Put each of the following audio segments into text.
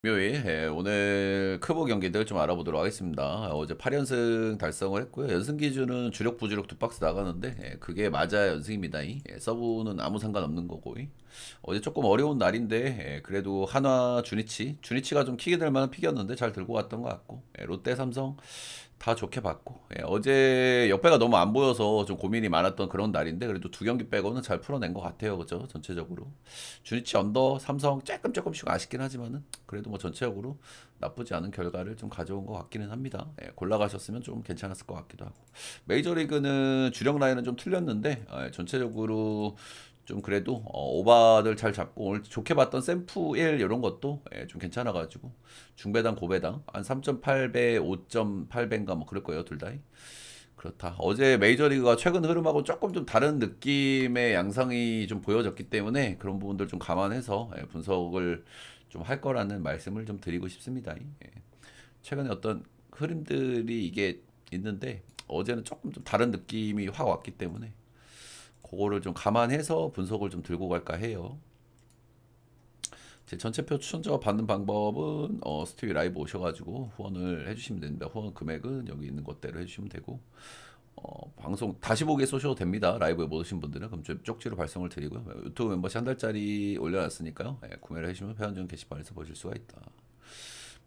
금요일 오늘 크보 경기들 좀 알아보도록 하겠습니다. 어제 8연승 달성을 했고요. 연승 기준은 주력 부주력 두 박스 나가는데 그게 맞아야 연승입니다. 서브는 아무 상관없는 거고. 어제 조금 어려운 날인데 그래도 한화 주니치가 좀 킥이 될 만한 픽이었는데 잘 들고 갔던 것 같고, 롯데 삼성 다 좋게 봤고, 어제 역배가 너무 안 보여서 좀 고민이 많았던 그런 날인데 그래도 두 경기 빼고는 잘 풀어낸 것 같아요. 그죠? 전체적으로 주니치 언더 삼성 조금씩 아쉽긴 하지만은 그래도 뭐 전체적으로 나쁘지 않은 결과를 좀 가져온 것 같기는 합니다. 골라가셨으면 좀 괜찮았을 것 같기도 하고. 메이저리그는 주력 라인은 좀 틀렸는데 전체적으로 좀 그래도 오바들 잘 잡고, 오늘 좋게 봤던 샘프 1 이런 것도 좀 괜찮아가지고 중배당 고배당 한 3.8배 5.8배인가 뭐 그럴 거예요, 둘 다. 그렇다. 어제 메이저리그가 최근 흐름하고 조금 좀 다른 느낌의 양상이 좀 보여졌기 때문에 그런 부분들 좀 감안해서 분석을 좀 할 거라는 말씀을 좀 드리고 싶습니다. 최근에 어떤 흐름들이 이게 있는데 어제는 조금 좀 다른 느낌이 확 왔기 때문에 그거를 좀 감안해서 분석을 좀 들고 갈까 해요. 제 전체표 추천자 받는 방법은 스튜디 라이브 오셔가지고 후원을 해주시면 됩니다. 후원 금액은 여기 있는 것대로 해주시면 되고, 방송 다시 보기에 쏘셔도 됩니다. 라이브에 못 오신 분들은 그럼 좀 쪽지로 발송을 드리고요. 유튜브 멤버십 한 달짜리 올려놨으니까요. 구매를 해주시면 회원전 게시판에서 보실 수가 있다.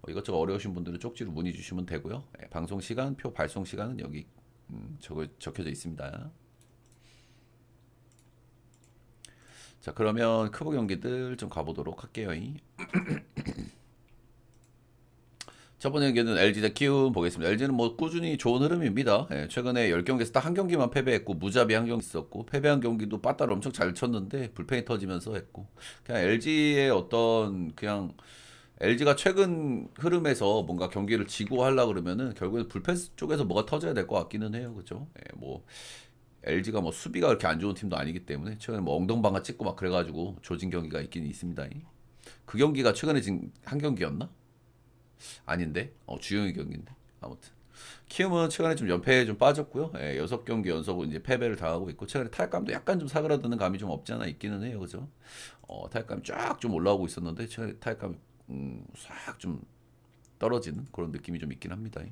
이것저것 어려우신 분들은 쪽지로 문의 주시면 되고요. 방송 시간, 표 발송 시간은 여기 적혀져 있습니다. 자, 그러면 크보 경기들 좀 가보도록 할게요. 저번 경기는 LG 대 키움 보겠습니다. LG는 뭐 꾸준히 좋은 흐름입니다. 최근에 10경기에서 딱 한 경기만 패배했고 무자비 한 경기 있었고, 패배한 경기도 빠따를 엄청 잘 쳤는데 불펜이 터지면서 했고, 그냥 LG의 어떤 그냥 LG가 최근 흐름에서 뭔가 경기를 지고 하려 그러면은 결국엔 불펜 쪽에서 뭐가 터져야 될 것 같기는 해요. 그죠? 뭐 LG가 뭐 수비가 그렇게 안 좋은 팀도 아니기 때문에 최근에 뭐 엉덩방아 찍고 막 그래가지고 조진 경기가 있긴 있습니다. 그 경기가 최근에 지금 한 경기였나? 아닌데? 주영이 경기인데. 아무튼 키움은 최근에 좀 연패에 좀 빠졌고요. 6경기 연속 이제 패배를 당하고 있고, 최근에 타격감도 약간 좀 사그라드는 감이 좀 없지 않아 있기는 해요. 그죠? 타격감이 쫙 좀 올라오고 있었는데 최근에 타격감이 싹 좀 떨어지는 그런 느낌이 좀 있긴 합니다.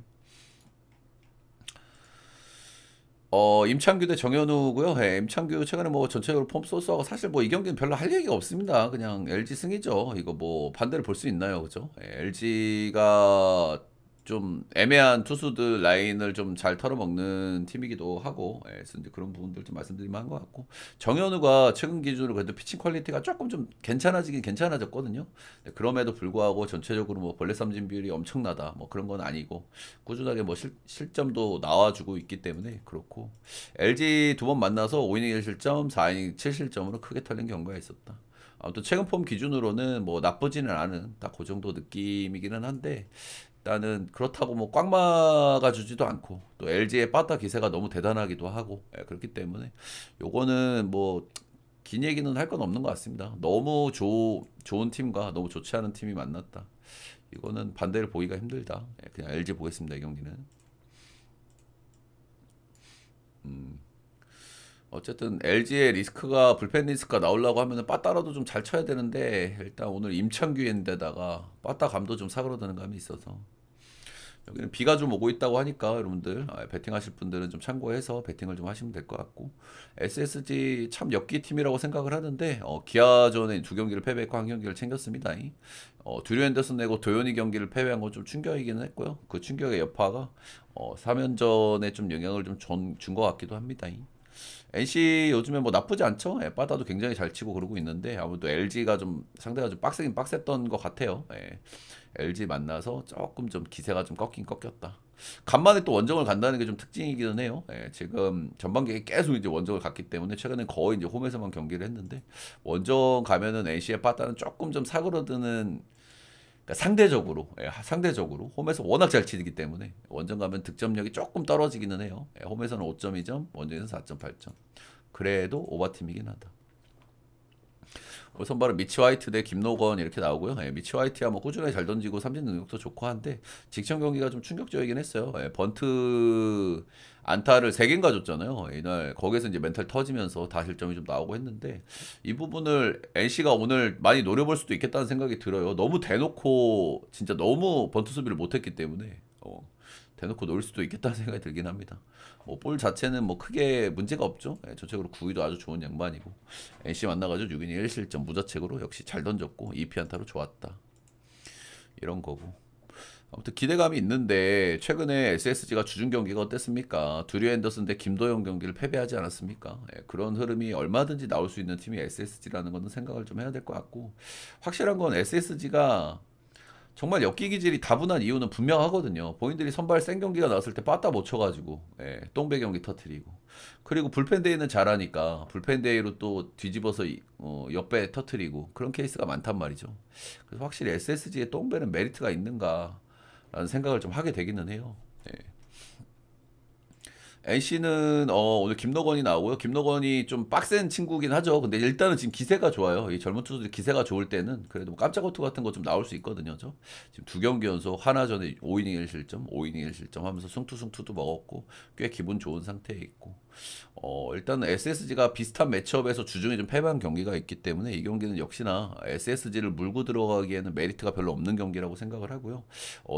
임창규 대 정현우고요. 임창규 최근에 뭐 전체적으로 폼 소스하고 사실 뭐 이 경기는 별로 할 얘기가 없습니다. 그냥 LG 승이죠. 이거 뭐 반대를 볼 수 있나요, 그죠? LG가 좀 애매한 투수들 라인을 좀 잘 털어먹는 팀이기도 하고, 그래서 이제 그런 부분들 좀 말씀드리면 한 것 같고, 정현우가 최근 기준으로 그래도 피칭 퀄리티가 조금 좀 괜찮아지긴 괜찮아졌거든요. 그럼에도 불구하고 전체적으로 뭐 벌레 삼진 비율이 엄청나다 뭐 그런 건 아니고, 꾸준하게 뭐 실점도 나와주고 있기 때문에 그렇고, LG 두 번 만나서 5이닝 1실점 4이닝 7실점으로 크게 털린 경우가 있었다. 아무튼 최근 폼 기준으로는 뭐 나쁘지는 않은 딱 그 정도 느낌이기는 한데, 일단은 그렇다고 뭐 꽉 막아주지도 않고 또 LG의 빠따 기세가 너무 대단하기도 하고, 그렇기 때문에 요거는 뭐 긴 얘기는 할 건 없는 것 같습니다. 너무 좋은 팀과 너무 좋지 않은 팀이 만났다. 이거는 반대를 보기가 힘들다. 그냥 LG 보겠습니다, 이 경기는. 어쨌든 LG의 리스크가 불펜 리스크가 나오려고 하면은 빠따라도 좀 잘 쳐야 되는데, 일단 오늘 임창규인데다가 빠따 감도 좀 사그러드는 감이 있어서 여기는 비가 좀 오고 있다고 하니까 여러분들 베팅하실 분들은 좀 참고해서 베팅을 좀 하시면 될 것 같고, SSG 참 엽기 팀이라고 생각을 하는데 기아전에 두 경기를 패배했고 한 경기를 챙겼습니다. 듀류 앤더슨 내고 도요니 경기를 패배한 건 좀 충격이기는 했고요. 그 충격의 여파가 3연전에 좀 영향을 좀 준 것 같기도 합니다. NC 요즘에 뭐 나쁘지 않죠? 빠다도 굉장히 잘 치고 그러고 있는데 아무래도 LG가 좀 상대가 좀 빡세긴 빡셌던 것 같아요. LG 만나서 조금 좀 기세가 좀 꺾긴 꺾였다. 간만에 또 원정을 간다는 게 좀 특징이기는 해요. 지금 전반기에 계속 이제 원정을 갔기 때문에 최근엔 거의 이제 홈에서만 경기를 했는데, 원정 가면은 NC의 빠따는 조금 좀 사그러드는, 그러니까 상대적으로 홈에서 워낙 잘 치기 때문에 원정 가면 득점력이 조금 떨어지기는 해요. 홈에서는 5.2점, 원정에서는 4.8점. 그래도 오버팀이긴 하다. 선발은 미치 화이트 대 김노건 이렇게 나오고요. 예, 미치 화이트야 뭐 꾸준히 잘 던지고 삼진 능력도 좋고 한데 직전 경기가 좀 충격적이긴 했어요. 예, 번트 안타를 3개인가 줬잖아요. 이날 거기서 이제 멘탈 터지면서 다실점이 좀 나오고 했는데 이 부분을 NC가 오늘 많이 노려볼 수도 있겠다는 생각이 들어요. 너무 대놓고 진짜 너무 번트 수비를 못했기 때문에 대놓고 놓을 수도 있겠다는 생각이 들긴 합니다. 뭐 볼 자체는 뭐 크게 문제가 없죠. 예, 전체적으로 구위도 아주 좋은 양반이고 NC 만나가지고 6이닝 1실점 무자책으로 역시 잘 던졌고 2피안타로 좋았다. 이런 거고. 아무튼 기대감이 있는데 최근에 SSG가 주중 경기가 어땠습니까? 드류 앤더슨 대 김도영 경기를 패배하지 않았습니까? 예, 그런 흐름이 얼마든지 나올 수 있는 팀이 SSG라는 거는 생각을 좀 해야 될 것 같고 확실한 건 SSG가 정말 엽기 기질이 다분한 이유는 분명하거든요. 본인들이 선발 센 경기가 나왔을 때 빠따 못 쳐가지고 똥배 경기 터트리고 그리고 불펜데이는 잘하니까 불펜데이로 또 뒤집어서 옆배 터트리고 그런 케이스가 많단 말이죠. 그래서 확실히 SSG의 똥배는 메리트가 있는가라는 생각을 좀 하게 되기는 해요. NC는 오늘 김너건이 나오고요. 김너건이 좀 빡센 친구긴 하죠. 근데 일단은 지금 기세가 좋아요. 이 젊은 투수들이 기세가 좋을 때는 그래도 뭐 깜짝 호투 같은 거 좀 나올 수 있거든요. 지금 2경기 연속 하나 전에 5이닝 1실점, 5이닝 1실점 하면서 승투도 먹었고 꽤 기분 좋은 상태에 있고 일단은 SSG가 비슷한 매치업에서 주중에 좀 패배한 경기가 있기 때문에 이 경기는 역시나 SSG를 물고 들어가기에는 메리트가 별로 없는 경기라고 생각을 하고요.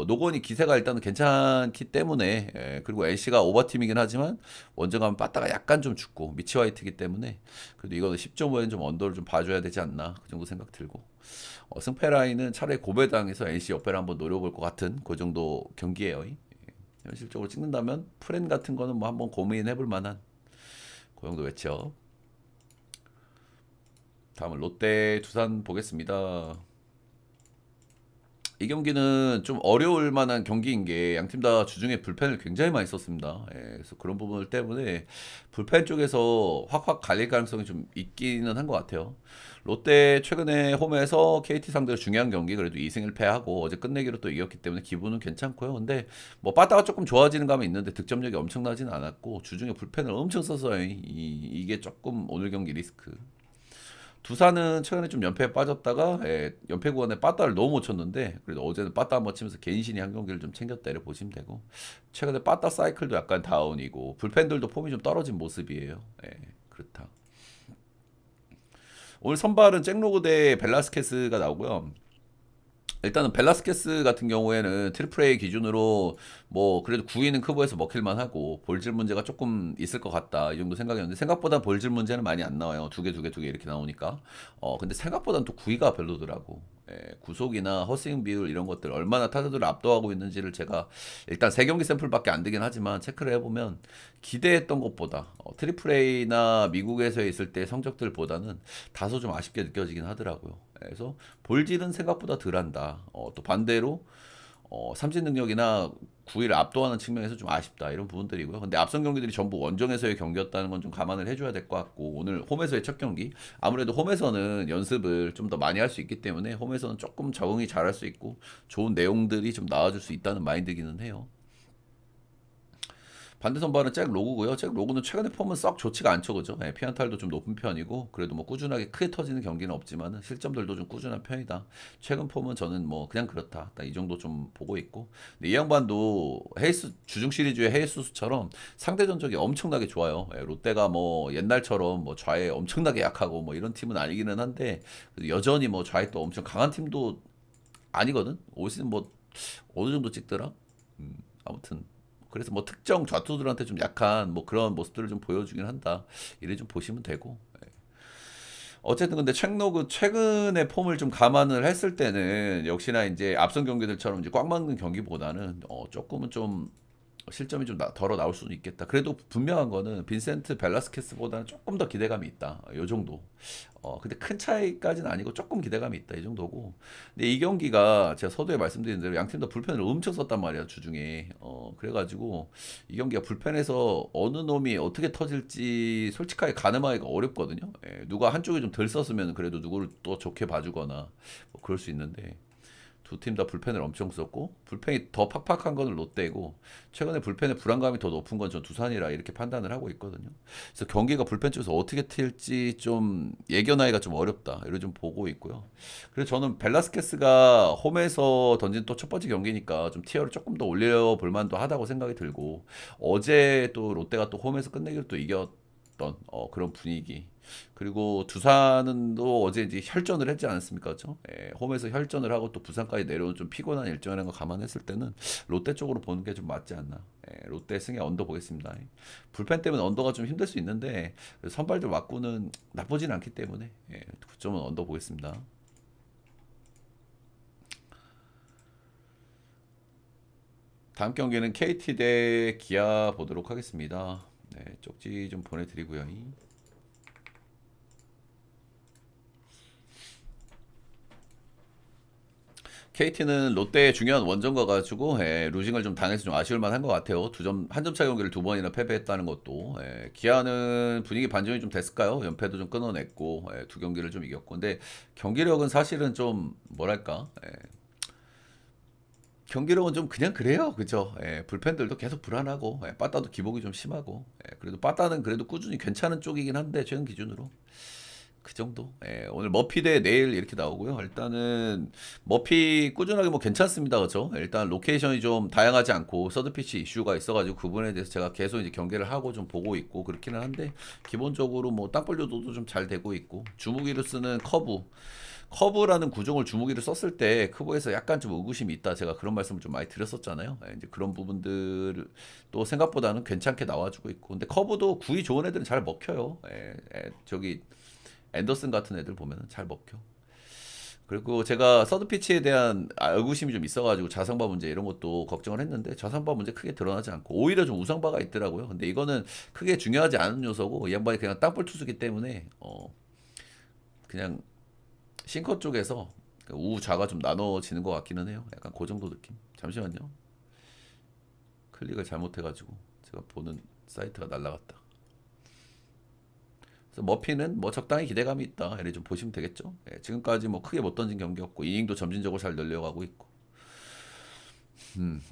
노건이 기세가 일단은 괜찮기 때문에 그리고 NC가 오버팀이긴 하지만 원정하면 빠따가 약간 좀 죽고 미치 화이트이기 때문에 그래도 이거는 10.5엔 좀 언더를 좀 봐줘야 되지 않나 그 정도 생각 들고 승패 라인은 차라리 고배당에서 NC 역배를 한번 노려볼 것 같은 그 정도 경기예요. 현실적으로 찍는다면 프렌 같은 거는 뭐 한번 고민해볼 만한 그 정도 외쳐. 다음은 롯데 두산 보겠습니다. 이 경기는 좀 어려울 만한 경기인 게 양팀 다 주중에 불펜을 굉장히 많이 썼습니다. 그래서 그런 부분 때문에 불펜 쪽에서 확확 갈릴 가능성이 좀 있기는 한 것 같아요. 롯데 최근에 홈에서 KT 상대로 중요한 경기 그래도 2승 1패하고 어제 끝내기로 또 이겼기 때문에 기분은 괜찮고요. 근데 뭐 빠따가 조금 좋아지는 감은 있는데 득점력이 엄청나진 않았고 주중에 불펜을 엄청 써서 이게 조금 오늘 경기 리스크. 두산은 최근에 좀 연패에 빠졌다가 연패 구간에 빠따를 너무 못 쳤는데 그래도 어제는 빠따 한번 치면서 개인신이 한 경기를 좀 챙겼다 이렇게 보시면 되고 최근에 빠따 사이클도 약간 다운이고 불펜들도 폼이 좀 떨어진 모습이에요. 그렇다. 오늘 선발은 잭로그 대 벨라스케스가 나오고요. 일단은 벨라스케스 같은 경우에는 트리플 A 기준으로 뭐 그래도 9위는 크보에서 먹힐만 하고 볼질 문제가 조금 있을 것 같다 이 정도 생각이었는데 생각보다 볼질 문제는 많이 안 나와요. 두 개 이렇게 나오니까 근데 생각보다는 또 9위가 별로더라고. 구속이나 허스윙 비율 이런 것들 얼마나 타자들을 압도하고 있는지를 제가 일단 3경기 샘플밖에 안 되긴 하지만 체크를 해보면 기대했던 것보다 트리플 A나 미국에서 있을 때 성적들보다는 다소 좀 아쉽게 느껴지긴 하더라고요. 그래서 볼질은 생각보다 덜한다. 또 반대로 삼진 능력이나 구위를 압도하는 측면에서 좀 아쉽다 이런 부분들이고요. 근데 앞선 경기들이 전부 원정에서의 경기였다는 건 좀 감안을 해줘야 될 것 같고 오늘 홈에서의 첫 경기 아무래도 홈에서는 연습을 좀 더 많이 할 수 있기 때문에 홈에서는 조금 적응이 잘할 수 있고 좋은 내용들이 좀 나와줄 수 있다는 마인드기는 해요. 반대 선발은 잭 로그고요. 잭 로그는 최근에 폼은 썩 좋지가 않죠, 그죠? 피안탈도 좀 높은 편이고 그래도 뭐 꾸준하게 크게 터지는 경기는 없지만 실점들도 좀 꾸준한 편이다. 최근 폼은 저는 뭐 그냥 그렇다. 딱 이 정도 좀 보고 있고. 근데 이 양반도 헤이스 주중 시리즈의 헤이스수처럼 상대 전적이 엄청나게 좋아요. 롯데가 뭐 옛날처럼 뭐 좌에 엄청나게 약하고 뭐 이런 팀은 아니기는 한데 여전히 뭐 좌에 또 엄청 강한 팀도 아니거든. 올 시즌 뭐 어느 정도 찍더라. 아무튼. 그래서 뭐 특정 좌투들한테 좀 약한 뭐 그런 모습들을 좀 보여주긴 한다. 이래 좀 보시면 되고. 어쨌든 근데 책로그 최근의 폼을 좀 감안을 했을 때는 역시나 이제 앞선 경기들처럼 이제 꽉 막는 경기보다는 조금은 좀 실점이 좀 덜어 나올 수는 있겠다. 그래도 분명한 거는 빈센트 벨라스케스보다는 조금 더 기대감이 있다. 요 정도. 근데 큰 차이까지는 아니고 조금 기대감이 있다. 이 정도고. 근데 이 경기가 제가 서두에 말씀드린 대로 양팀 다 불펜을 엄청 썼단 말이야, 주중에. 그래가지고 이 경기가 불펜에서 어느 놈이 어떻게 터질지 솔직하게 가늠하기가 어렵거든요. 누가 한쪽에 좀 덜 썼으면 그래도 누구를 또 좋게 봐주거나 뭐 그럴 수 있는데 두 팀 다 불펜을 엄청 썼고 불펜이 더 팍팍한 거는 롯데고 최근에 불펜의 불안감이 더 높은 건 전 두산이라 이렇게 판단을 하고 있거든요. 그래서 경기가 불펜 쪽에서 어떻게 튈지 좀 예견하기가 좀 어렵다. 이걸 좀 보고 있고요. 그래서 저는 벨라스케스가 홈에서 던진 또 첫 번째 경기니까 좀 티어를 조금 더 올려볼 만도 하다고 생각이 들고 어제 또 롯데가 또 홈에서 끝내기로 또 이겼던 그런 분위기. 그리고 두산은 또 어제 이제 혈전을 했지 않았습니까? 그죠? 예, 홈에서 혈전을 하고 또 부산까지 내려온 좀 피곤한 일정이라는 거 감안했을 때는 롯데 쪽으로 보는 게 좀 맞지 않나. 예, 롯데 승에 언더 보겠습니다. 불펜 때문에 언더가 좀 힘들 수 있는데 선발들 맞고는 나쁘진 않기 때문에 9점은 언더 보겠습니다. 다음 경기는 KT 대 기아 보도록 하겠습니다. 네, 쪽지 좀 보내드리고요. KT는 롯데의 중요한 원정가 가지고 루징을 좀 당해서 좀 아쉬울 만한 것 같아요. 한 점 차 경기를 두 번이나 패배했다는 것도. 기아는 분위기 반전이 좀 됐을까요? 연패도 좀 끊어냈고 두 경기를 좀 이겼고. 근데 경기력은 사실은 좀 뭐랄까? 경기력은 좀 그냥 그래요. 그죠? 불펜들도 계속 불안하고 빠따도 기복이 좀 심하고 그래도 빠따는 그래도 꾸준히 괜찮은 쪽이긴 한데 최근 기준으로. 그 정도? 오늘 머피 대 내일 이렇게 나오고요. 일단은 머피 꾸준하게 뭐 괜찮습니다. 그렇죠? 일단 로케이션이 좀 다양하지 않고 서드피치 이슈가 있어가지고 그 부분에 대해서 제가 계속 이제 경계를 하고 좀 보고 있고 그렇기는 한데 기본적으로 뭐 땅볼 조도도 좀 잘 되고 있고 주무기로 쓰는 커브라는 구종을 주무기를 썼을 때 크브에서 약간 좀 의구심이 있다. 제가 그런 말씀을 좀 많이 드렸었잖아요. 이제 그런 부분들 또 생각보다는 괜찮게 나와주고 있고 근데 커브도 구위 좋은 애들은 잘 먹혀요. 저기 앤더슨 같은 애들 보면 잘 먹혀. 그리고 제가 서드 피치에 대한 의구심이 좀 있어가지고 자상바 문제 이런 것도 걱정을 했는데 자상바 문제 크게 드러나지 않고 오히려 좀 우상바가 있더라고요. 근데 이거는 크게 중요하지 않은 요소고 이 양반이 그냥 땅볼 투수기 때문에 그냥 싱커 쪽에서 우좌가 좀 나눠지는 것 같기는 해요. 약간 그 정도 느낌. 잠시만요. 클릭을 잘못해가지고 제가 보는 사이트가 날라갔다. 그래서 머피는 뭐 적당히 기대감이 있다. 이렇게 좀 보시면 되겠죠. 지금까지 뭐 크게 못 던진 경기였고 이닝도 점진적으로 잘 늘려가고 있고.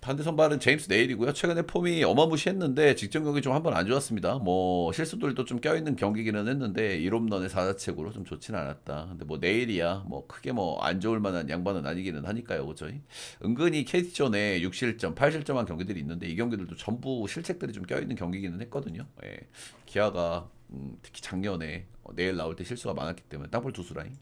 반대 선발은 제임스 네일이고요. 최근에 폼이 어마무시했는데 직전 경기 좀 한번 안 좋았습니다. 뭐 실수들도 좀 껴있는 경기기는 했는데 1홈런의 4자책으로 좀 좋지는 않았다. 근데 뭐 네일이야 뭐 크게 뭐 안 좋을 만한 양반은 아니기는 하니까요. 그죠? 은근히 KT전에 6실점, 8실점한 경기들이 있는데 이 경기들도 전부 실책들이 좀 껴있는 경기기는 했거든요. 기아가 특히 작년에 내일 나올 때 실수가 많았기 때문에 땅볼 투수 라인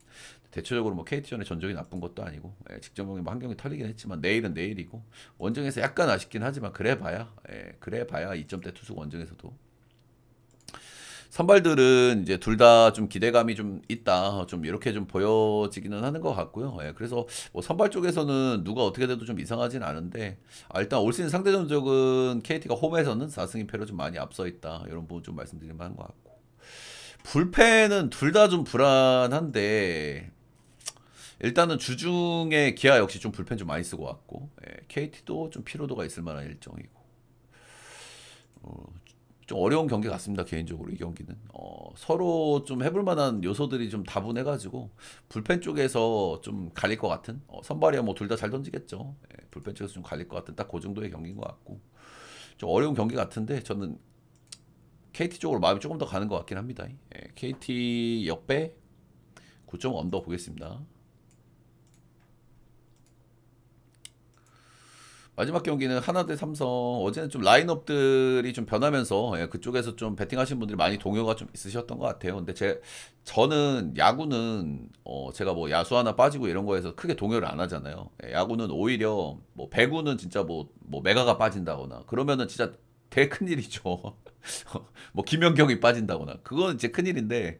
대체적으로 뭐 KT전의 전적이 나쁜 것도 아니고 직전 경기 뭐 한 경기 털리긴 했지만 내일은 내일이고 원정에서 약간 아쉽긴 하지만 그래 봐야 2점대 투수 원정에서도 선발들은 이제 둘 다 좀 기대감이 좀 있다 좀 이렇게 좀 보여지기는 하는 것 같고요. 그래서 뭐 선발 쪽에서는 누가 어떻게 돼도 좀 이상하진 않은데 일단 올 시즌 상대 전적은 KT가 홈에서는 4승 2패로 좀 많이 앞서 있다 이런 부분 좀 말씀드릴 만한 것 같고 불펜은 둘 다 좀 불안한데 일단은 주중에 기아 역시 좀 불펜 좀 많이 쓰고 왔고 KT도 좀 피로도가 있을 만한 일정이고 어, 좀 어려운 경기 같습니다. 개인적으로 이 경기는 서로 좀 해볼 만한 요소들이 좀 다분해가지고 불펜 쪽에서 좀 갈릴 것 같은 선발이야 뭐 둘 다 잘 던지겠죠. 불펜 쪽에서 좀 갈릴 것 같은 딱 그 정도의 경기인 것 같고 좀 어려운 경기 같은데 저는 KT 쪽으로 마음이 조금 더 가는 것 같긴 합니다. KT 역배 9점 언더 보겠습니다. 마지막 경기는 하나 대 삼성. 어제는 좀 라인업들이 좀 변하면서 그쪽에서 좀 베팅하신 분들이 많이 동요가 좀 있으셨던 것 같아요. 근데 저는 야구는 제가 뭐 야수 하나 빠지고 이런 거에서 크게 동요를 안 하잖아요. 야구는 오히려 뭐 배구는 진짜 뭐 메가가 빠진다거나 그러면은 진짜 되게 큰일이죠. 뭐 김연경이 빠진다거나 그건 이제 큰일인데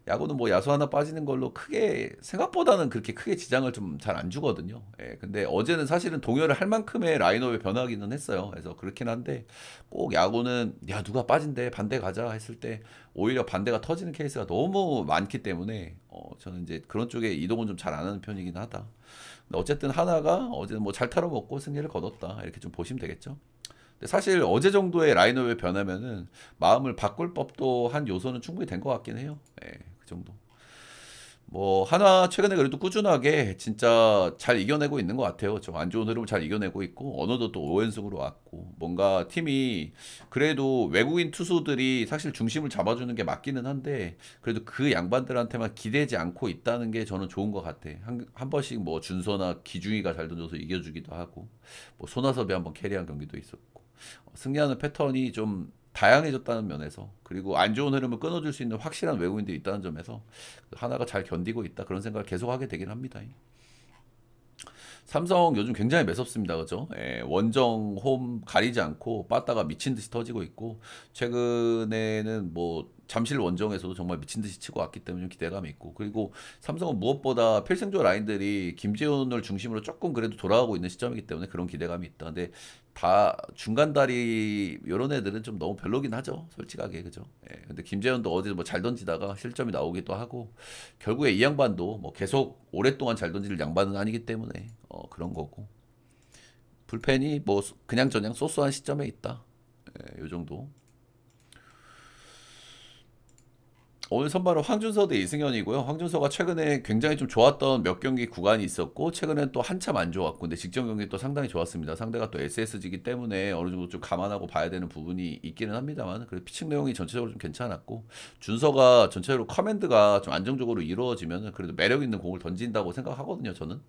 야구는 뭐 야수 하나 빠지는 걸로 크게 생각보다는 그렇게 크게 지장을 좀 잘 안 주거든요. 근데 어제는 사실은 동요를 할 만큼의 라인업이 변하기는 했어요. 그래서 그렇긴 한데 꼭 야구는 야 누가 빠진대 반대 가자 했을 때 오히려 반대가 터지는 케이스가 너무 많기 때문에 저는 이제 그런 쪽에 이동은 좀 잘 안 하는 편이긴 하다. 근데 어쨌든 하나가 어제는 뭐 잘 털어먹고 승리를 거뒀다 이렇게 좀 보시면 되겠죠. 근데 사실 어제 정도의 라인업이 변하면은 마음을 바꿀 법도 한 요소는 충분히 된 것 같긴 해요. 그 정도. 뭐 하나 최근에 그래도 꾸준하게 진짜 잘 이겨내고 있는 것 같아요. 좀 안 좋은 흐름을 잘 이겨내고 있고 어느덧 또 5연승으로 왔고 뭔가 팀이 그래도 외국인 투수들이 사실 중심을 잡아주는 게 맞기는 한데 그래도 그 양반들한테만 기대지 않고 있다는 게 저는 좋은 것 같아. 한 번씩 뭐 준서나 기중이가 잘 던져서 이겨주기도 하고 뭐 손아섭이 한번 캐리한 경기도 있었고 승리하는 패턴이 좀 다양해졌다는 면에서 그리고 안 좋은 흐름을 끊어줄 수 있는 확실한 외국인들이 있다는 점에서 하나가 잘 견디고 있다 그런 생각을 계속 하게 되긴 합니다. 삼성 요즘 굉장히 매섭습니다. 그죠? 예, 원정, 홈 가리지 않고 빠따가 미친 듯이 터지고 있고 최근에는 뭐 잠실 원정에서도 정말 미친 듯이 치고 왔기 때문에 좀 기대감이 있고 그리고 삼성은 무엇보다 필승조 라인들이 김재훈을 중심으로 조금 그래도 돌아가고 있는 시점이기 때문에 그런 기대감이 있다. 근데 다 중간 다리 이런 애들은 좀 너무 별로긴 하죠. 솔직하게 그죠? 예, 근데 김재훈도 어디 뭐 잘 던지다가 실점이 나오기도 하고 결국에 이 양반도 뭐 계속 오랫동안 잘 던질 양반은 아니기 때문에 그런 거고 불펜이 뭐 그냥 저냥 소소한 시점에 있다. 요 정도. 오늘 선발은 황준서 대 이승현이고요. 황준서가 최근에 굉장히 좀 좋았던 몇 경기 구간이 있었고 최근엔 또 한참 안 좋았고 근데 직전 경기 또 상당히 좋았습니다. 상대가 또 SSG이기 때문에 어느 정도 좀 감안하고 봐야 되는 부분이 있기는 합니다만 그래도 피칭 내용이 전체적으로 좀 괜찮았고 준서가 전체적으로 커맨드가 좀 안정적으로 이루어지면 그래도 매력 있는 공을 던진다고 생각하거든요. 저는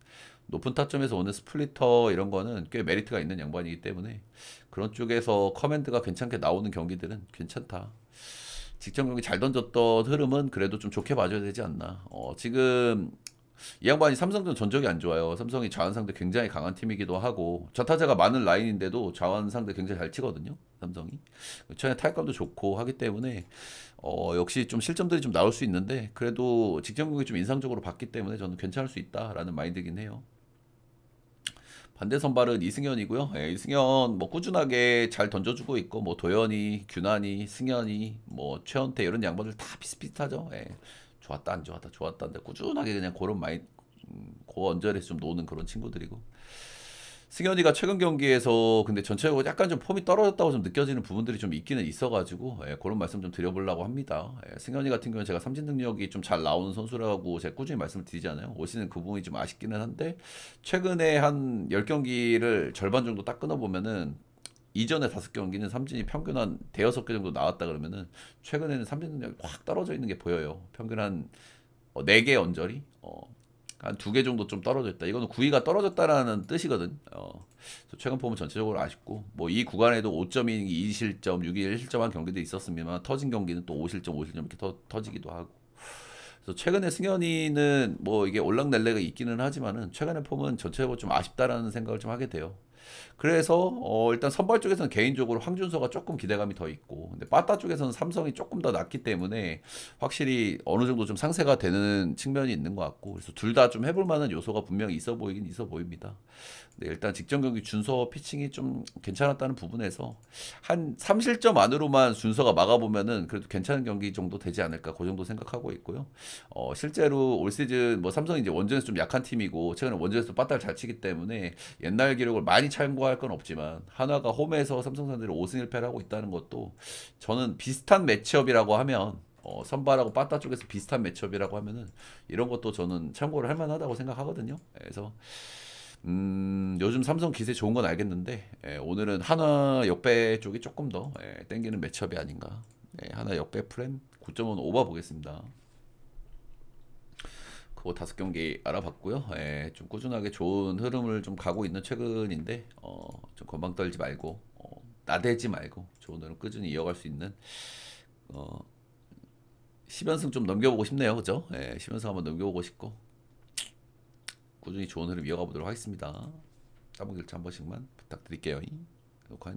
높은 타점에서 오는 스플리터 이런 거는 꽤 메리트가 있는 양반이기 때문에 그런 쪽에서 커맨드가 괜찮게 나오는 경기들은 괜찮다. 직전 경기 잘 던졌던 흐름은 그래도 좀 좋게 봐줘야 되지 않나. 지금 이 양반이 삼성전 전적이 안 좋아요. 삼성이 좌완 상대 굉장히 강한 팀이기도 하고 좌타자가 많은 라인인데도 좌완 상대 굉장히 잘 치거든요. 삼성이. 최근에 타격감도 좋고 하기 때문에 역시 좀 실점들이 좀 나올 수 있는데 그래도 직전 경기 좀 인상적으로 봤기 때문에 저는 괜찮을 수 있다라는 마인드긴 해요. 반대 선발은 이승현이고요. 예, 이승현 뭐 꾸준하게 잘 던져주고 있고 뭐 도현이, 규난이, 승현이, 뭐 최원태 이런 양반들 다 비슷비슷하죠. 예. 좋았다 안 좋았다 좋았다 근데 꾸준하게 그냥 그런 마인 그 언저리에서 좀 노는 그런 친구들이고 승현이가 최근 경기에서 근데 전체적으로 약간 좀 폼이 떨어졌다고 좀 느껴지는 부분들이 좀 있기는 있어가지고 예, 그런 말씀 좀 드려보려고 합니다. 예, 승현이 같은 경우는 제가 삼진 능력이 좀 잘 나오는 선수라고 제가 꾸준히 말씀을 드리잖아요. 올 시즌 그 부분이 좀 아쉽기는 한데 최근에 한 10경기를 절반 정도 딱 끊어보면은 이전에 5경기는 삼진이 평균 한 대여섯 개 정도 나왔다 그러면은 최근에는 삼진 능력이 확 떨어져 있는 게 보여요. 평균 한 4개 언저리? 한 2개 정도 좀 떨어져 있다. 이거는 구위가 떨어졌다라는 뜻이거든. 그래서 최근 폼은 전체적으로 아쉽고 뭐 이 구간에도 5.2, 2실점, 6일 1실점한 경기도 있었습니다만 터진 경기는 또 5실점, 5실점 이렇게 터지기도 하고. 그래서 최근에 승현이는 뭐 이게 올랑날래가 있기는 하지만은 최근의 폼은 전체적으로 좀 아쉽다라는 생각을 좀 하게 돼요. 그래서 일단 선발 쪽에서는 개인적으로 황준서가 조금 기대감이 더 있고 근데 빠따 쪽에서는 삼성이 조금 더 낫기 때문에 확실히 어느 정도 좀 상세가 되는 측면이 있는 것 같고 그래서 둘 다 좀 해볼 만한 요소가 분명히 있어 보이긴 있어 보입니다. 근데 일단 직전 경기 준서 피칭이 좀 괜찮았다는 부분에서 한 3실점 안으로만 준서가 막아보면은 그래도 괜찮은 경기 정도 되지 않을까 그 정도 생각하고 있고요. 실제로 올 시즌 뭐 삼성이 이제 원정에서 좀 약한 팀이고 최근에 원정에서 빠따를 잘 치기 때문에 옛날 기록을 많이 참고할 건 없지만 한화가 홈에서 삼성산들이 5승 1패를 하고 있다는 것도 저는 비슷한 매치업이라고 하면 선발하고 빠따 쪽에서 비슷한 매치업이라고 하면은 이런 것도 저는 참고를 할 만하다고 생각하거든요. 그래서 요즘 삼성 기세 좋은 건 알겠는데 오늘은 한화 역배 쪽이 조금 더 땡기는 매치업이 아닌가. 한화 역배 프렘 9.5는 오버 보겠습니다. 그거 5경기 알아봤고요. 좀 꾸준하게 좋은 흐름을 좀 가고 있는 최근인데 좀 건방 떨지 말고 나대지 말고 좋은 흐름 꾸준히 이어갈 수 있는 어, 10연승 좀 넘겨보고 싶네요. 그죠? 10연승 한번 넘겨보고 싶고 꾸준히 좋은 흐름 이어가 보도록 하겠습니다. 따봉 결차 한 번씩만 부탁드릴게요. 녹화